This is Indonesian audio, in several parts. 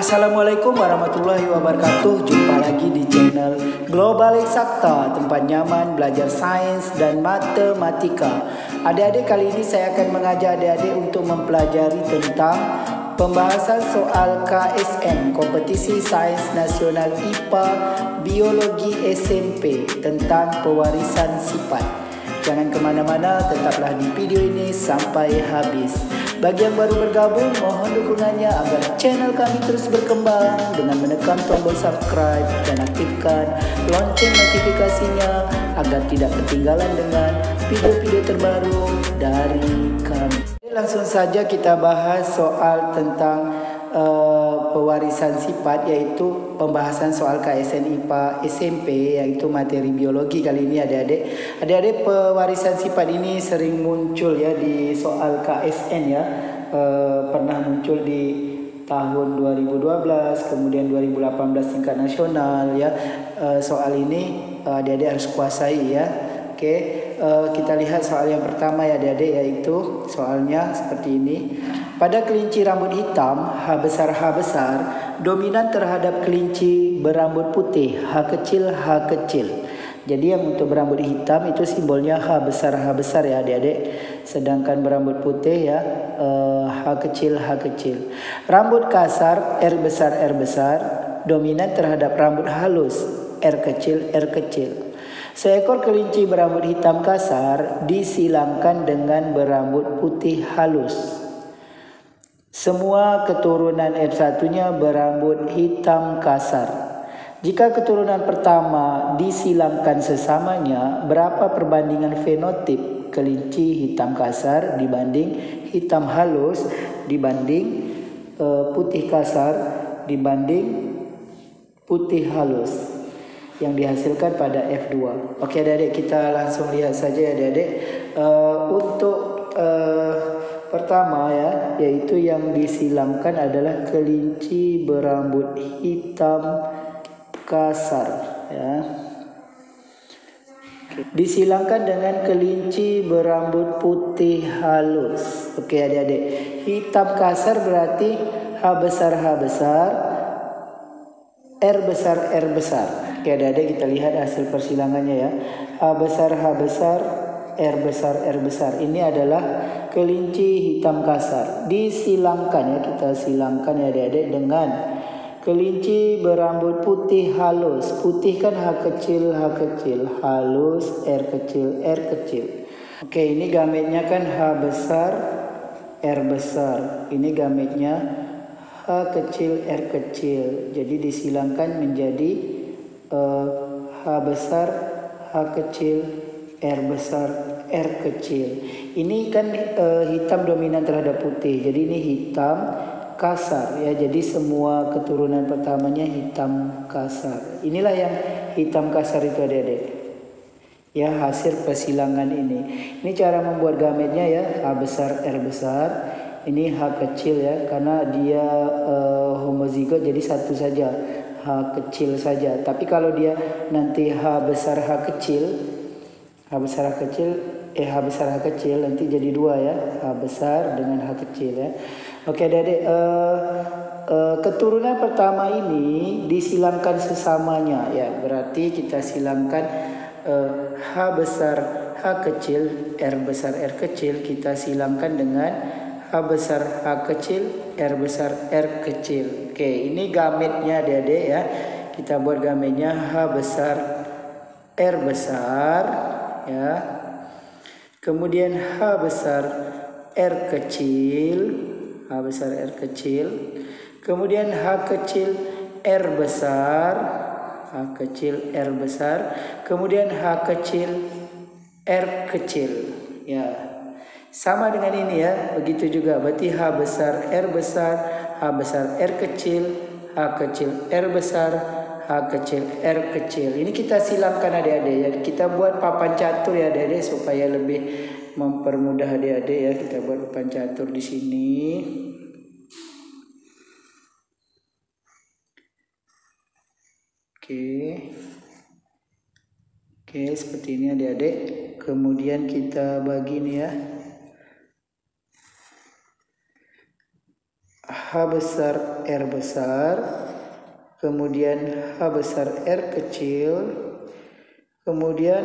Assalamualaikum warahmatullahi wabarakatuh. Jumpa lagi di channel Global Eksakta, tempat nyaman belajar sains dan matematika. Adik-adik, kali ini saya akan mengajak adik-adik untuk mempelajari tentang pembahasan soal KSN, Kompetisi Sains Nasional IPA Biologi SMP, tentang pewarisan sifat. Jangan kemana-mana, tetaplah di video ini sampai habis. Bagi yang baru bergabung, mohon dukungannya agar channel kami terus berkembang dengan menekan tombol subscribe dan aktifkan lonceng notifikasinya agar tidak ketinggalan dengan video-video terbaru dari kami. Langsung saja kita bahas soal tentang pewarisan sifat, yaitu pembahasan soal KSN IPA SMP, yaitu materi biologi kali ini adik-adik. Adik-adik, pewarisan sifat ini sering muncul ya di soal KSN ya. Pernah muncul di tahun 2012, kemudian 2018 tingkat nasional ya. Soal ini adik-adik harus kuasai ya. Oke, kita lihat soal yang pertama ya adik-adik, yaitu soalnya seperti ini. Pada kelinci rambut hitam, H besar dominan terhadap kelinci berambut putih, H kecil. Jadi yang untuk berambut hitam itu simbolnya H besar ya adik-adik. Sedangkan berambut putih ya H kecil. Rambut kasar R besar dominan terhadap rambut halus R kecil. Seekor kelinci berambut hitam kasar disilangkan dengan berambut putih halus. Semua keturunan R1-nya berambut hitam kasar. Jika keturunan pertama disilangkan sesamanya, berapa perbandingan fenotip kelinci hitam kasar dibanding hitam halus dibanding putih kasar dibanding putih halus yang dihasilkan pada F2. Oke adik-adik, kita langsung lihat saja ya adik-adik. Untuk pertama ya, yaitu yang disilangkan adalah kelinci berambut hitam kasar ya. Disilangkan dengan kelinci berambut putih halus. Oke adik-adik, hitam kasar berarti H besar, R besar. Oke adik-adik, kita lihat hasil persilangannya ya. H besar, R besar. Ini adalah kelinci hitam kasar. Disilangkan ya, kita silangkan ya adik-adik dengan kelinci berambut putih halus. Putih kan H kecil, halus R kecil. Oke, ini gametnya kan H besar, R besar. Ini gametnya H kecil, R kecil. Jadi disilangkan menjadi H besar, H kecil, R besar, R kecil. Ini kan hitam dominan terhadap putih. Jadi ini hitam kasar ya. Jadi semua keturunan pertamanya hitam kasar. Inilah yang hitam kasar itu adik-adik. Ya, hasil persilangan ini. Ini cara membuat gametnya ya. H besar, R besar. Ini H kecil ya, karena dia homozigot jadi satu saja, H kecil saja. Tapi kalau dia nanti H besar H kecil nanti jadi dua ya, H besar dengan H kecil ya. Oke adik-adik, keturunan pertama ini disilangkan sesamanya ya, berarti kita silangkan H besar H kecil, R besar R kecil, kita silangkan dengan H besar H kecil, R besar R kecil. Oke, ini gametnya adik-adik ya. Kita buat gametnya H besar R besar ya. Kemudian H besar R kecil, kemudian H kecil R besar, kemudian H kecil R kecil ya. Sama dengan ini ya, begitu juga, berarti H besar R besar, H besar R kecil, H kecil R besar, H kecil R kecil. Ini kita silangkan adik-adik ya. Kita buat papan catur ya adik-adik supaya lebih mempermudah adik-adik ya. Kita buat papan catur di sini. Oke, seperti ini adik-adik. Kemudian kita bagi nih ya. H besar R besar, kemudian H besar R kecil, kemudian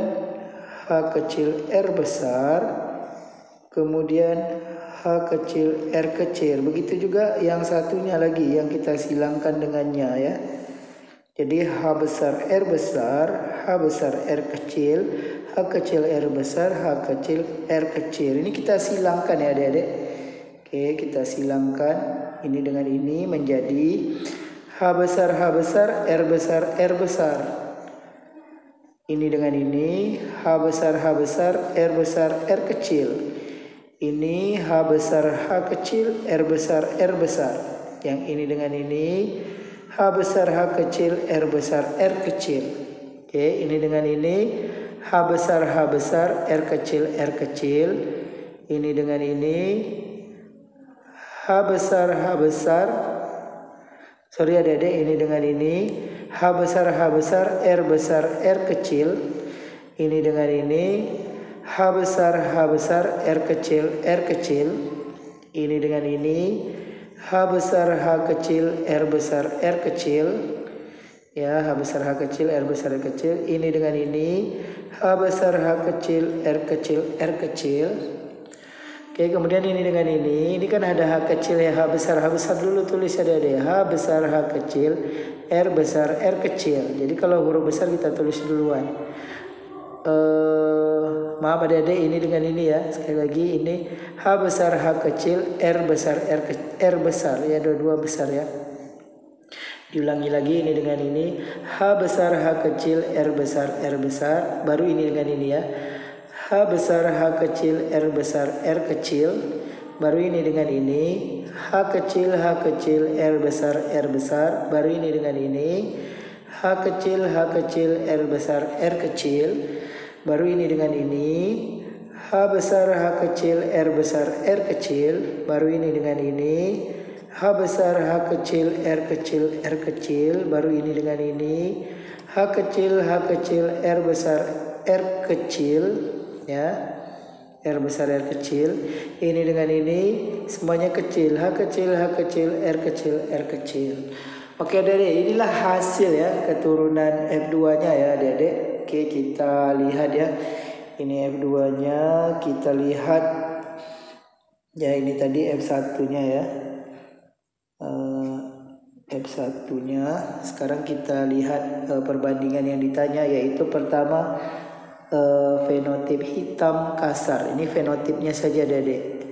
H kecil R besar, kemudian H kecil R kecil. Begitu juga yang satunya lagi yang kita silangkan dengannya ya. Jadi H besar R besar, H besar R kecil, H kecil R besar, H kecil R kecil. Ini kita silangkan ya adik-adik. Oke, kita silangkan ini dengan ini menjadi H besar R besar R besar. Ini dengan ini H besar R besar R kecil. Ini H besar H kecil R besar R besar. Yang ini dengan ini H besar H kecil R besar R kecil. Oke, ini dengan ini H besar R kecil R kecil. Ini dengan ini H besar sorry adik-adik, ini dengan ini H besar R besar R kecil. Ini dengan ini H besar R kecil R kecil. Ini dengan ini H besar H kecil R besar R kecil. Ya, H besar H kecil R besar R kecil. Ini dengan ini H besar H kecil R kecil R kecil. Oke, kemudian ini dengan ini kan ada H kecil ya, H besar dulu tulis ada H besar H kecil R besar R kecil. Jadi kalau huruf besar kita tulis duluan. Maaf adik-adik, ini dengan ini ya. Sekali lagi ini H besar H kecil R besar R besar ya, dua-dua besar ya. Diulangi lagi ini dengan ini H besar H kecil R besar R besar. Baru ini dengan ini ya, H besar H kecil R besar R kecil. Baru ini dengan ini H kecil R besar R besar. Baru ini dengan ini H kecil R besar R kecil. Baru ini dengan ini H besar H kecil R besar R kecil. Baru ini dengan ini H besar H kecil R kecil R kecil. Baru ini dengan ini H kecil R besar R kecil ya, R besar R kecil. Ini dengan ini semuanya kecil, H kecil R kecil R kecil. Oke adik-adik, inilah hasil ya keturunan F2 nya ya adik-adik. Oke, kita lihat ya, ini F2 nya kita lihat ya. Ini tadi F1 nya ya, F1 nya. Sekarang kita lihat perbandingan yang ditanya, yaitu pertama fenotip hitam kasar. Ini fenotipnya saja adik-adik,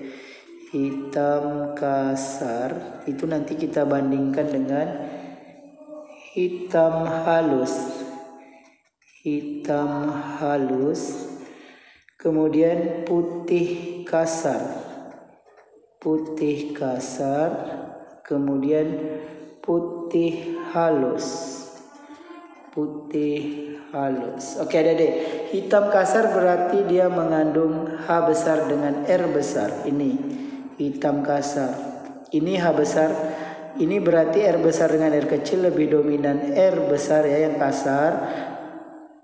hitam kasar. Itu nanti kita bandingkan dengan hitam halus. Hitam halus, kemudian putih kasar. Putih kasar, kemudian putih halus. Putih halus. Oke adik-adik, hitam kasar berarti dia mengandung H besar dengan R besar. Ini hitam kasar, ini H besar. Ini berarti R besar dengan R kecil lebih dominan R besar ya, yang kasar.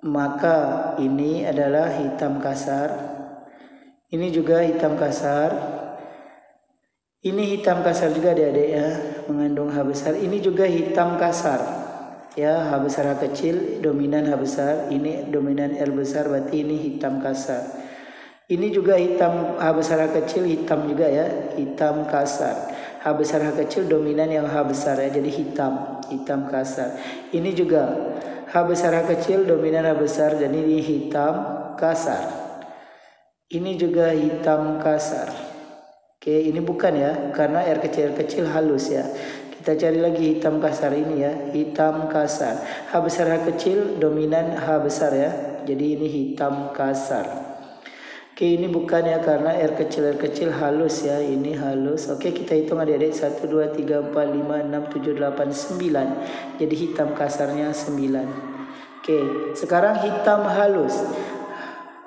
Maka ini adalah hitam kasar. Ini juga hitam kasar. Ini hitam kasar juga adik-adik ya, mengandung H besar. Ini juga hitam kasar ya, H besar H kecil dominan H besar. Ini dominan R besar, berarti ini hitam kasar. Ini juga hitam H besar H kecil, hitam juga ya, hitam kasar. H besar H kecil dominan yang H besar ya, jadi hitam kasar. Ini juga H besar H kecil dominan H besar, jadi ini hitam kasar. Ini juga hitam kasar. Oke, ini bukan ya, karena R kecil halus ya. Kita cari lagi hitam kasar ini ya, hitam kasar. H besar H kecil dominan H besar ya, jadi ini hitam kasar. Oke, ini bukan ya, karena R kecil halus ya, ini halus. Oke, kita hitung adik-adik, 1, 2, 3, 4, 5, 6, 7, 8, 9. Jadi hitam kasarnya 9. Oke, sekarang hitam halus.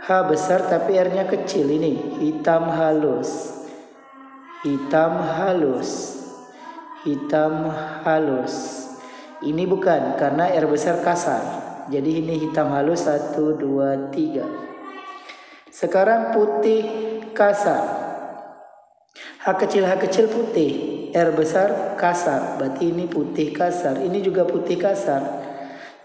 H besar tapi R-nya kecil, ini hitam halus. Hitam halus. Hitam halus. Ini bukan, karena R besar kasar. Jadi ini hitam halus, 1, 2, 3. Sekarang putih kasar. H kecil putih. R besar kasar, berarti ini putih kasar. Ini juga putih kasar.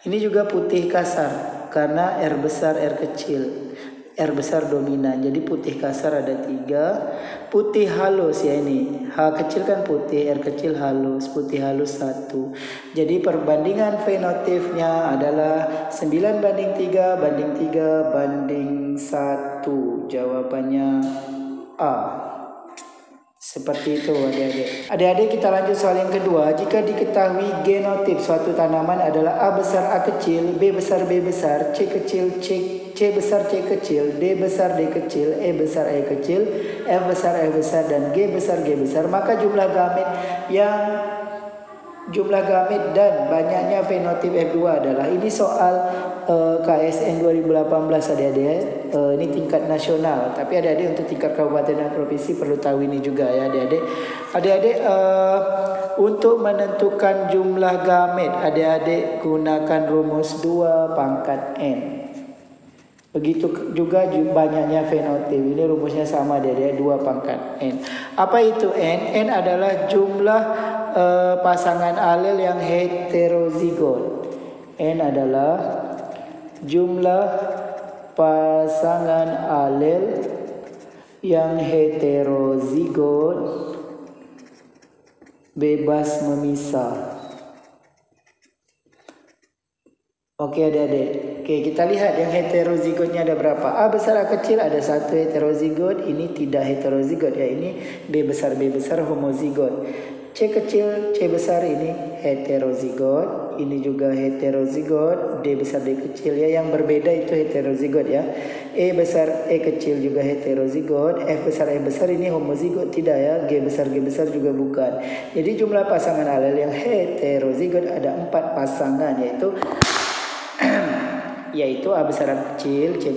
Ini juga putih kasar karena R besar R kecil. R besar dominan, jadi putih kasar ada 3, putih halus ya ini, H kecil kan putih, R kecil halus, putih halus 1. Jadi perbandingan fenotipnya adalah 9 banding 3 banding 3 banding 1. Jawabannya A. Seperti itu adik-adik. Adik-adik kita lanjut soal yang kedua. Jika diketahui genotip suatu tanaman adalah A besar A kecil, B besar B besar, C kecil C besar C kecil, D besar D kecil, E besar E kecil, F besar F besar, dan G besar G besar, maka jumlah gamet dan banyaknya fenotip F2 adalah, ini soal KSN 2018 adik-adik. Ini tingkat nasional, tapi adik-adik untuk tingkat kabupaten dan provinsi perlu tahu ini juga ya adik-adik. Adik-adik untuk menentukan jumlah gamet, adik-adik gunakan rumus 2 pangkat N. Begitu juga banyaknya fenotip. Ini rumusnya sama adik-adik, 2 pangkat N. Apa itu N? N adalah jumlah pasangan alel yang heterozigot. N adalah jumlah pasangan alel yang heterozigot bebas memisah. Oke adik-adik. Oke, kita lihat yang heterozigotnya ada berapa. A besar A kecil ada 1 heterozigot. Ini tidak heterozigot ya. Ini B besar homozigot. C kecil C besar ini heterozigot. Ini juga heterozigot. D besar D kecil ya. Yang berbeda itu heterozigot ya. E besar E kecil juga heterozigot. F besar E besar ini homozigot tidak ya. G besar juga bukan. Jadi jumlah pasangan alel yang heterozigot ada 4 pasangan, yaitu A besar A kecil, C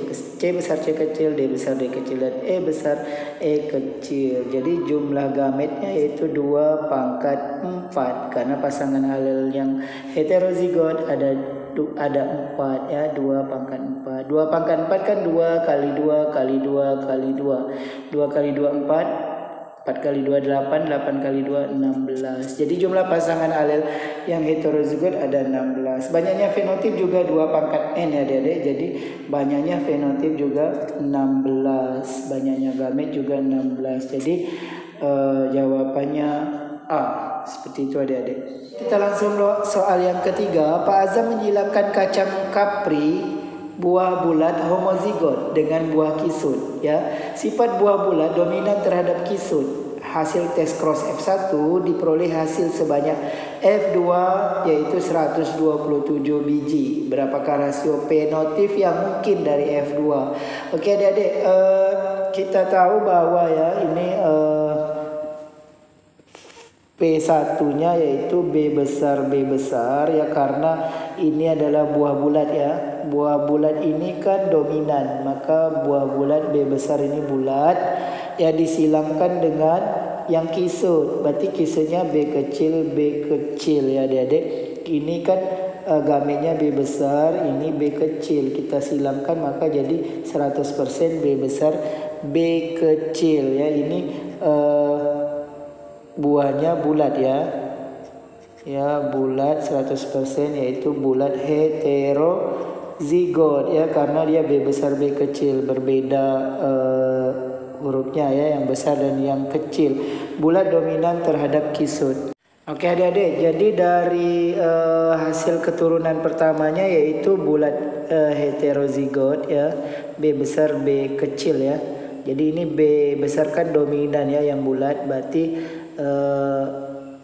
besar C kecil, D besar D kecil, dan E besar E kecil. Jadi jumlah gametnya yaitu 2 pangkat 4 karena pasangan alel yang heterozigot ada 4 ya, 2 pangkat 4. 2 pangkat 4 kan 2 kali 2 kali 2 kali 2. 2 kali 2 4. 4 kali 2 8, 8 kali 2 16. Jadi jumlah pasangan alel yang heterozigot ada 16. Banyaknya fenotip juga 2 pangkat N ya adik-adik. Jadi banyaknya fenotip juga 16. Banyaknya gamet juga 16. Jadi jawabannya A. Seperti itu adik-adik. Kita langsung soal yang ketiga. Pak Azam menyilangkan kacang kapri buah bulat homozigot dengan buah kisut ya. Sifat buah bulat dominan terhadap kisut. Hasil tes cross F1 diperoleh hasil sebanyak F2 yaitu 127 biji. Berapakah rasio fenotip yang mungkin dari F2? Oke adik-adik, kita tahu bahwa ya ini P1-nya yaitu B besar ya, karena ini adalah buah bulat ya. Buah bulat ini kan dominan, maka buah bulat B besar ini bulat ya, disilangkan dengan yang kisut. Berarti kisutnya B kecil ya adik-adik. Ini kan gametnya B besar, ini B kecil. Kita silangkan maka jadi 100% B besar B kecil ya. Ini buahnya bulat ya bulat 100% yaitu bulat heterozigot ya, karena dia B besar B kecil, berbeda hurufnya ya, yang besar dan yang kecil. Bulat dominan terhadap kisut. Oke adik-adik, jadi dari hasil keturunan pertamanya yaitu bulat heterozigot ya, B besar B kecil ya. Jadi ini B besar kan dominan ya, yang bulat, berarti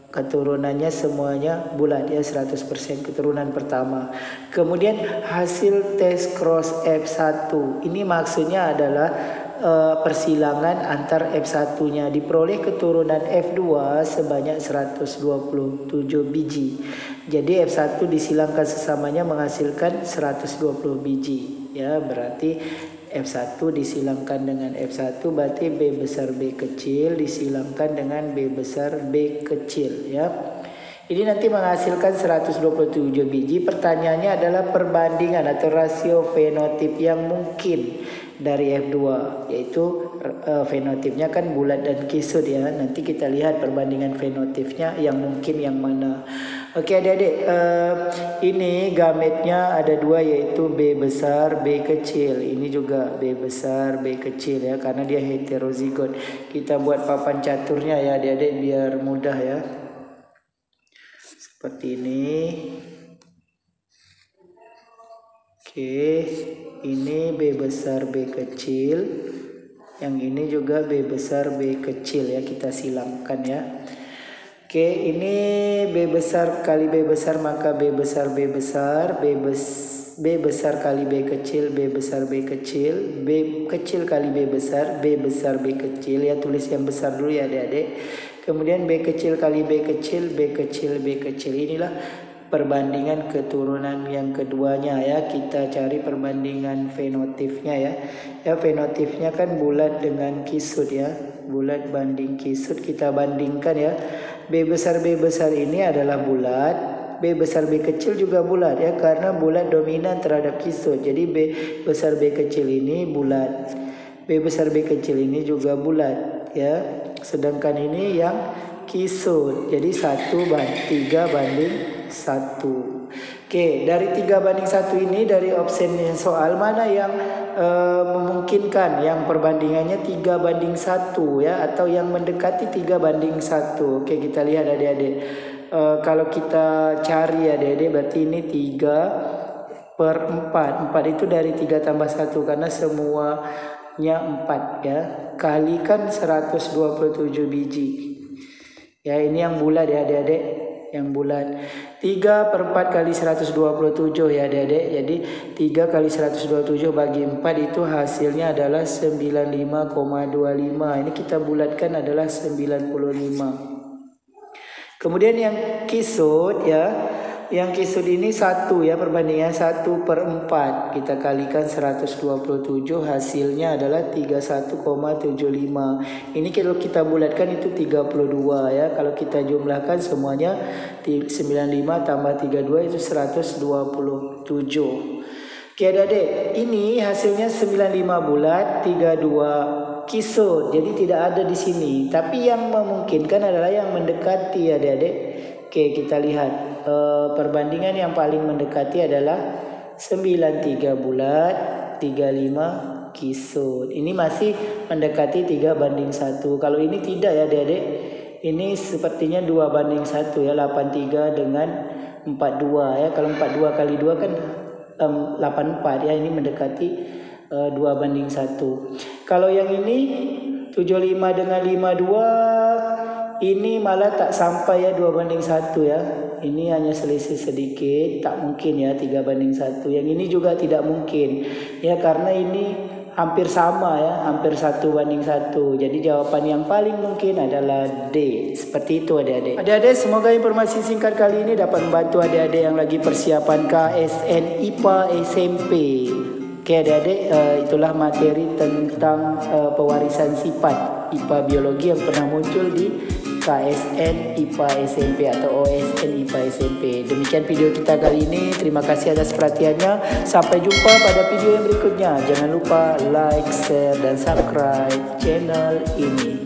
keturunannya semuanya bulat ya, 100% keturunan pertama. Kemudian hasil tes cross F1 ini maksudnya adalah persilangan antar F1-nya. Diperoleh keturunan F2 sebanyak 127 biji. Jadi F1 disilangkan sesamanya menghasilkan 120 biji ya, berarti F1 disilangkan dengan F1 berarti B besar B kecil disilangkan dengan B besar B kecil ya. Ini nanti menghasilkan 127 biji. Pertanyaannya adalah perbandingan atau rasio fenotip yang mungkin dari F2, yaitu fenotipnya kan bulat dan kisut ya. Nanti kita lihat perbandingan fenotipnya yang mungkin yang mana. Oke adik-adik, ini gametnya ada dua, yaitu B besar, B kecil. Ini juga B besar, B kecil ya, karena dia heterozigot. Kita buat papan caturnya ya adik-adik biar mudah ya. Seperti ini. Oke, ini B besar, B kecil. Yang ini juga B besar, B kecil ya, kita silamkan ya. Oke, ini B besar kali B besar, maka B besar B besar, B besar kali B kecil, B besar B kecil, B kecil kali B besar B kecil ya, tulis yang besar dulu ya adik-adik. Kemudian B kecil kali B kecil, B kecil B kecil. Inilah perbandingan keturunan yang keduanya ya. Kita cari perbandingan fenotipnya ya. Ya, fenotipnya kan bulat dengan kisut ya. Bulat banding kisut, kita bandingkan ya. B besar ini adalah bulat, B besar B kecil juga bulat ya, karena bulat dominan terhadap kisut. Jadi B besar B kecil ini bulat, B besar B kecil ini juga bulat ya. Sedangkan ini yang kisut. Jadi 3 banding 1. Oke, dari 3 banding 1 ini dari option soal mana yang memungkinkan, yang perbandingannya 3 banding 1 ya, atau yang mendekati 3 banding 1. Oke, kita lihat adik-adik. Kalau kita cari adik-adik, berarti ini 3/4. 4 itu dari 3 tambah 1 karena semuanya 4 ya. Kalikan 127 biji. Ya, ini yang bulat ya adik-adik. Yang bulat 3/4 kali 127 ya adik-adik. Jadi 3 kali 127 bagi 4 itu hasilnya adalah 95,25. Ini kita bulatkan adalah 95. Kemudian yang kisut ya, yang kisut ini 1 ya, perbandingan 1/4. Kita kalikan 127, hasilnya adalah 31,75. Ini kalau kita bulatkan itu 32 ya. Kalau kita jumlahkan semuanya 95 tambah 32 itu 127. Oke adik-adik, ini hasilnya 95 bulat, 32 kisut. Jadi tidak ada di sini. Tapi yang memungkinkan adalah yang mendekati adik-adik. Oke, kita lihat. Perbandingan yang paling mendekati adalah 93 bulat, 35 kisut. Ini masih mendekati 3 banding 1. Kalau ini tidak ya adik-adik. Ini sepertinya 2 banding 1 ya, 83 dengan 42 ya. Kalau 42 kali 2 kan 84 ya, ini mendekati 2 banding 1. Kalau yang ini 75 dengan 52 ini malah tak sampai ya 2 banding 1 ya. Ini hanya selisih sedikit, tak mungkin ya 3 banding 1. Yang ini juga tidak mungkin ya, karena ini hampir sama ya, hampir 1 banding 1. Jadi jawaban yang paling mungkin adalah D. Seperti itu adik-adik. Adik-adik, semoga informasi singkat kali ini dapat membantu adik-adik yang lagi persiapan KSN IPA SMP. Oke adik-adik, itulah materi tentang pewarisan sifat IPA biologi yang pernah muncul di KSN IPA SMP atau OSN IPA SMP. Demikian video kita kali ini. Terima kasih atas perhatiannya. Sampai jumpa pada video yang berikutnya. Jangan lupa like, share, dan subscribe channel ini.